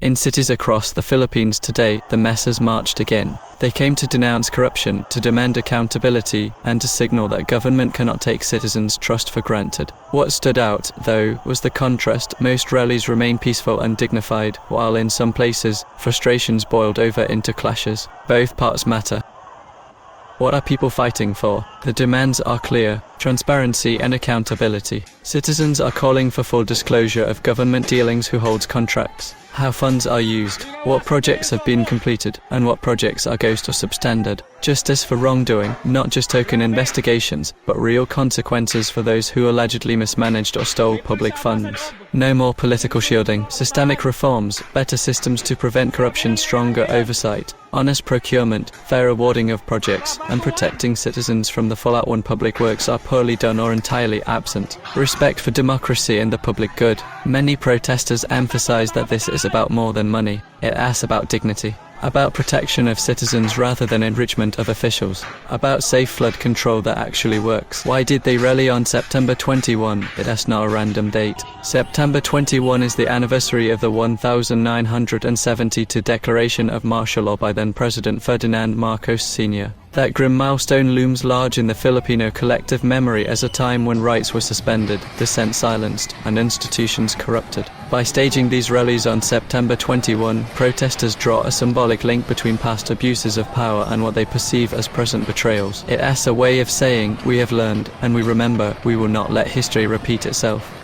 In cities across the Philippines today, the masses marched again. They came to denounce corruption, to demand accountability, and to signal that government cannot take citizens' trust for granted. What stood out, though, was the contrast. Most rallies remained peaceful and dignified, while in some places, frustrations boiled over into clashes. Both parts matter. What are people fighting for? The demands are clear: transparency and accountability. Citizens are calling for full disclosure of government dealings, who holds contracts, how funds are used, what projects have been completed, and what projects are ghost or substandard. Justice for wrongdoing, not just token investigations, but real consequences for those who allegedly mismanaged or stole public funds. No more political shielding. Systemic reforms, better systems to prevent corruption, stronger oversight, honest procurement, fair awarding of projects, and protecting citizens from the fallout when public works are poorly done or entirely absent. Respect for democracy and the public good. Many protesters emphasize that this is about more than money. It asks about dignity, about protection of citizens rather than enrichment of officials, about safe flood control that actually works. Why did they rally on September 21? That's not a random date. September 21 is the anniversary of the 1972 declaration of martial law by then President Ferdinand Marcos Sr. That grim milestone looms large in the Filipino collective memory as a time when rights were suspended, dissent silenced, and institutions corrupted. By staging these rallies on September 21, protesters draw a symbolic link between past abuses of power and what they perceive as present betrayals. It asks a way of saying, we have learned, and we remember, we will not let history repeat itself.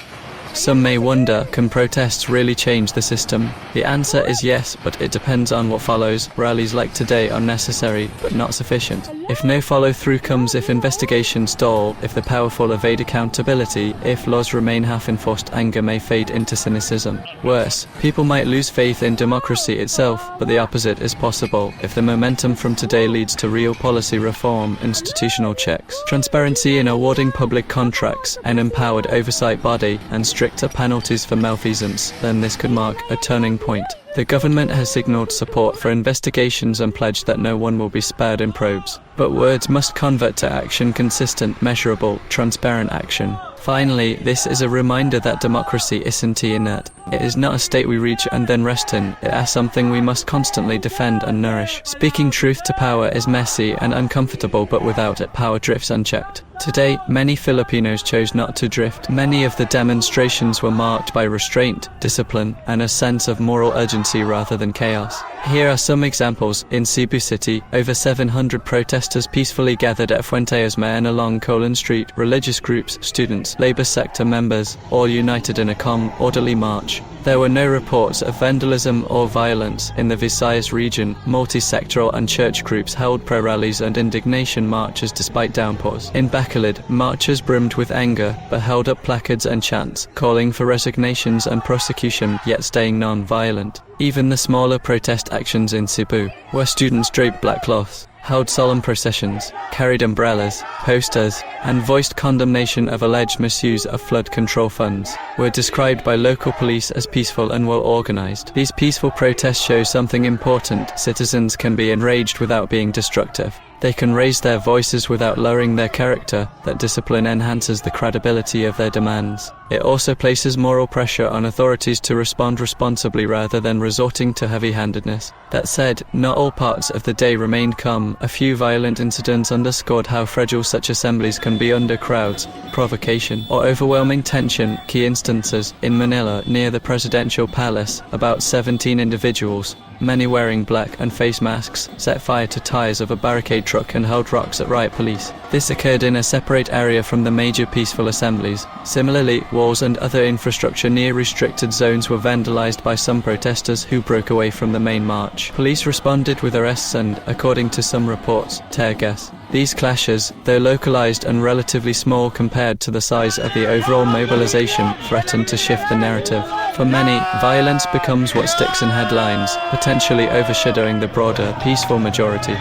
Some may wonder, can protests really change the system? The answer is yes, but it depends on what follows. Rallies like today are necessary, but not sufficient. If no follow-through comes, if investigations stall, if the powerful evade accountability, if laws remain half-enforced, anger may fade into cynicism. Worse, people might lose faith in democracy itself, but the opposite is possible if the momentum from today leads to real policy reform, institutional checks, transparency in awarding public contracts, an empowered oversight body, and stricter penalties for malfeasance, then this could mark a turning point. The government has signaled support for investigations and pledged that no one will be spared in probes. But words must convert to action: consistent, measurable, transparent action. Finally, this is a reminder that democracy isn't inert. It is not a state we reach and then rest in. It is something we must constantly defend and nourish. Speaking truth to power is messy and uncomfortable, but without it, power drifts unchecked. Today, many Filipinos chose not to drift. Many of the demonstrations were marked by restraint, discipline, and a sense of moral urgency rather than chaos. Here are some examples. In Cebu City, over 700 protesters peacefully gathered at Fuentesma and along Colon Street. Religious groups, students, labor sector members, all united in a calm, orderly march. There were no reports of vandalism or violence. In the Visayas region, multi-sectoral and church groups held pro-rallies and indignation marches despite downpours. In Bacolod, marchers brimmed with anger, but held up placards and chants, calling for resignations and prosecution, yet staying non-violent. Even the smaller protest actions in Cebu, where students draped black cloths, held solemn processions, carried umbrellas, posters, and voiced condemnation of alleged misuse of flood control funds, were described by local police as peaceful and well organized. These peaceful protests show something important: citizens can be enraged without being destructive. They can raise their voices without lowering their character. That discipline enhances the credibility of their demands. It also places moral pressure on authorities to respond responsibly rather than resorting to heavy-handedness. That said, not all parts of the day remained calm. A few violent incidents underscored how fragile such assemblies can be under crowds, provocation, or overwhelming tension. Key instances: in Manila, near the presidential palace, about 17 individuals, many wearing black and face masks, set fire to tires of a barricade truck and hurled rocks at riot police. This occurred in a separate area from the major peaceful assemblies. Similarly, walls and other infrastructure near restricted zones were vandalized by some protesters who broke away from the main march. Police responded with arrests and, according to some reports, tear gas. These clashes, though localized and relatively small compared to the size of the overall mobilization, threatened to shift the narrative. For many, violence becomes what sticks in headlines, potentially overshadowing the broader, peaceful majority.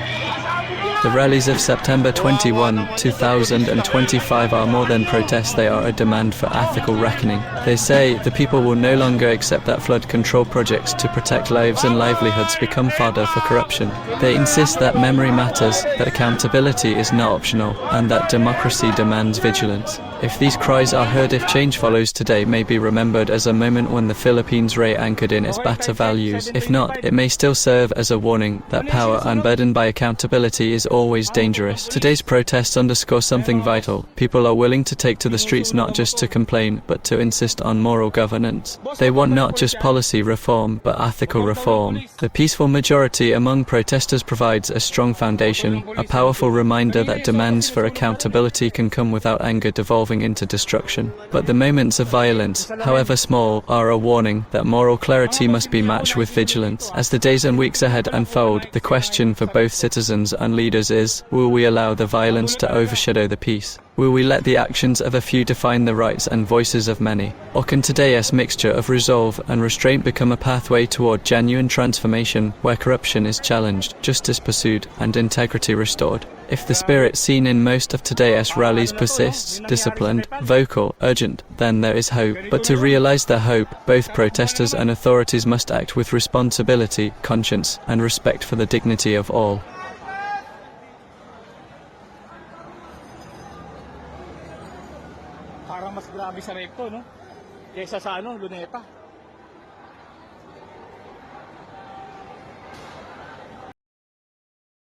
The rallies of September 21, 2025 are more than protests, they are a demand for ethical reckoning. They say the people will no longer accept that flood control projects to protect lives and livelihoods become fodder for corruption. They insist that memory matters, that accountability is not optional, and that democracy demands vigilance. If these cries are heard, if change follows, today may be remembered as a moment when the Philippines ray anchored in its better values. If not, it may still serve as a warning that power unburdened by accountability is always dangerous. Today's protests underscore something vital. People are willing to take to the streets not just to complain, but to insist on moral governance. They want not just policy reform, but ethical reform. The peaceful majority among protesters provides a strong foundation, a powerful reminder that demands for accountability can come without anger devolving into destruction. But the moments of violence, however small, are a warning that moral clarity must be matched with vigilance. As the days and weeks ahead unfold, the question for both citizens and leaders is, will we allow the violence to overshadow the peace? Will we let the actions of a few define the rights and voices of many? Or can today's mixture of resolve and restraint become a pathway toward genuine transformation, where corruption is challenged, justice pursued, and integrity restored? If the spirit seen in most of today's rallies persists, disciplined, vocal, urgent, then there is hope. But to realize the hope, both protesters and authorities must act with responsibility, conscience, and respect for the dignity of all. Parang mas grabe sa recto, no? Kaysa sa Luneta.